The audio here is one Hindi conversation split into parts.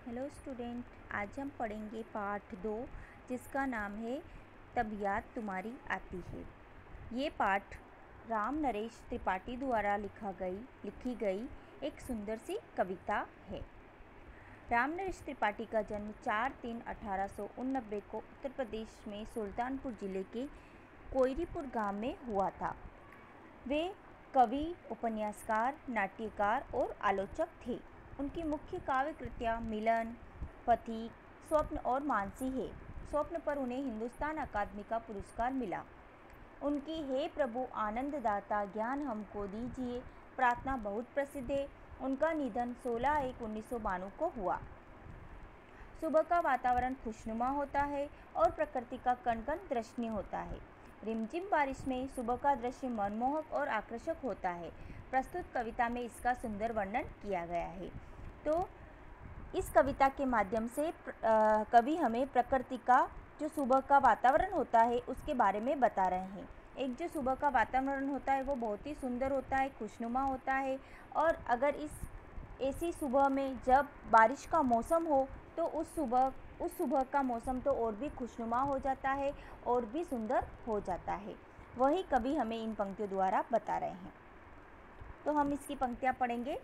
हेलो स्टूडेंट, आज हम पढ़ेंगे पाठ 2 जिसका नाम है तब याद तुम्हारी आती है। ये पाठ राम नरेश त्रिपाठी द्वारा लिखी गई एक सुंदर सी कविता है। राम नरेश त्रिपाठी का जन्म 4/3/1889 को उत्तर प्रदेश में सुल्तानपुर जिले के कोयरीपुर गांव में हुआ था। वे कवि, उपन्यासकार, नाट्यकार और आलोचक थे। उनकी मुख्य काव्य कृतियाँ मिलन, पथिक, स्वप्न और मानसी है। स्वप्न पर उन्हें हिंदुस्तान अकादमी का पुरस्कार मिला। उनकी हे प्रभु आनंददाता ज्ञान हमको दीजिए प्रार्थना बहुत प्रसिद्ध है। उनका निधन 16/1/1992 को हुआ। सुबह का वातावरण खुशनुमा होता है और प्रकृति का कण कण दर्शनीय होता है। रिमझिम बारिश में सुबह का दृश्य मनमोहक और आकर्षक होता है। प्रस्तुत कविता में इसका सुंदर वर्णन किया गया है। तो इस कविता के माध्यम से कवि हमें प्रकृति का जो सुबह का वातावरण होता है उसके बारे में बता रहे हैं। एक जो सुबह का वातावरण होता है वो बहुत ही सुंदर होता है, खुशनुमा होता है। और अगर ऐसी सुबह में जब बारिश का मौसम हो तो उस सुबह का मौसम तो और भी खुशनुमा हो जाता है और भी सुंदर हो जाता है। वही कवि हमें इन पंक्तियों द्वारा बता रहे हैं। तो हम इसकी पंक्तियाँ पढ़ेंगे।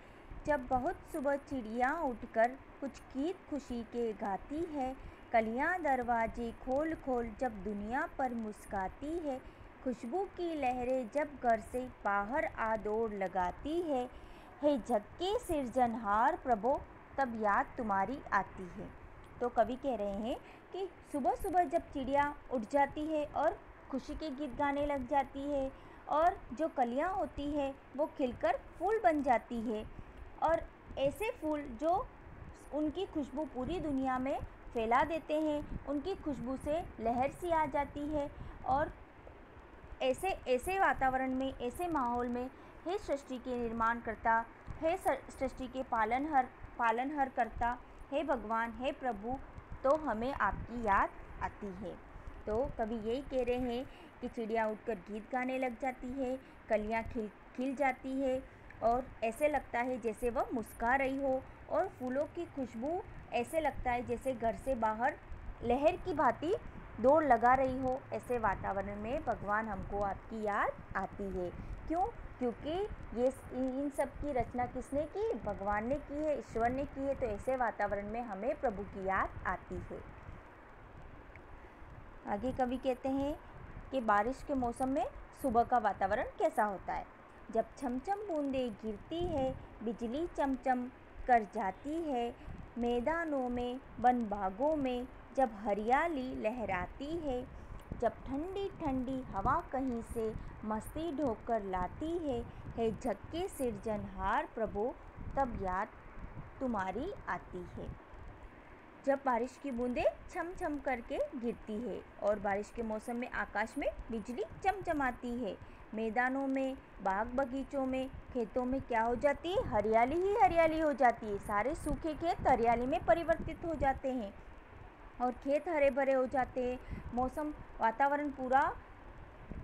जब बहुत सुबह चिड़िया उठकर कुछ गीत खुशी के गाती है, कलियाँ दरवाजे खोल खोल जब दुनिया पर मुस्काती है, खुशबू की लहरें जब घर से बाहर आ दौड़ लगाती है, हे जग के सिरजनहार प्रभो तब याद तुम्हारी आती है। तो कवि कह रहे हैं कि सुबह सुबह जब चिड़िया उठ जाती है और खुशी के गीत गाने लग जाती है और जो कलियाँ होती है वो खिलकर फूल बन जाती है, और ऐसे फूल जो उनकी खुशबू पूरी दुनिया में फैला देते हैं, उनकी खुशबू से लहर सी आ जाती है। और ऐसे वातावरण में, ऐसे माहौल में हे सृष्टि के निर्माण करता, हे सृष्टि के पालनहार करता, हे भगवान, हे प्रभु, तो हमें आपकी याद आती है। तो कवि यही कह रहे हैं कि चिड़िया उठकर गीत गाने लग जाती है, कलियाँ खिल जाती है और ऐसे लगता है जैसे वह मुस्कुरा रही हो, और फूलों की खुशबू ऐसे लगता है जैसे घर से बाहर लहर की भांति दौड़ लगा रही हो। ऐसे वातावरण में भगवान हमको आपकी याद आती है। क्यों? क्योंकि ये इन सब की रचना किसने की? भगवान ने की है, ईश्वर ने की है। तो ऐसे वातावरण में हमें प्रभु की याद आती है। आगे कवि कहते हैं कि बारिश के मौसम में सुबह का वातावरण कैसा होता है। जब छमछम बूंदें गिरती है, बिजली चमचम कर जाती है, मैदानों में वन बागों में जब हरियाली लहराती है, जब ठंडी ठंडी हवा कहीं से मस्ती ढोकर लाती है जग के सिरजनहार प्रभु तब याद तुम्हारी आती है। जब बारिश की बूंदें छम छम करके गिरती है और बारिश के मौसम में आकाश में बिजली चमचमाती है, मैदानों में, बाग बगीचों में, खेतों में क्या हो जाती है? हरियाली ही हरियाली हो जाती है। सारे सूखे खेत हरियाली में परिवर्तित हो जाते हैं और खेत हरे भरे हो जाते हैं। मौसम, वातावरण पूरा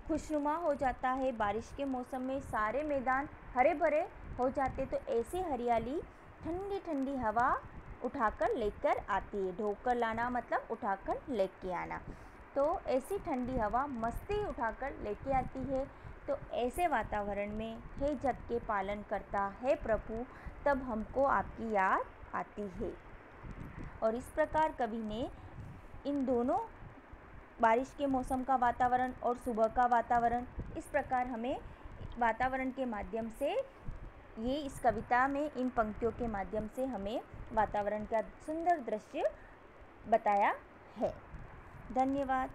खुशनुमा हो जाता है। बारिश के मौसम में सारे मैदान हरे भरे हो जाते। तो ऐसी हरियाली ठंडी ठंडी हवा उठाकर लेकर आती है। ढोकर लाना मतलब उठाकर लेके आना। तो ऐसी ठंडी हवा मस्ती उठाकर लेके आती है। तो ऐसे वातावरण में हे जग के पालन करता है प्रभु तब हमको आपकी याद आती है। और इस प्रकार कवि ने इन दोनों, बारिश के मौसम का वातावरण और सुबह का वातावरण, इस प्रकार हमें वातावरण के माध्यम से, ये इस कविता में इन पंक्तियों के माध्यम से हमें वातावरण का सुंदर दृश्य बताया है। धन्यवाद।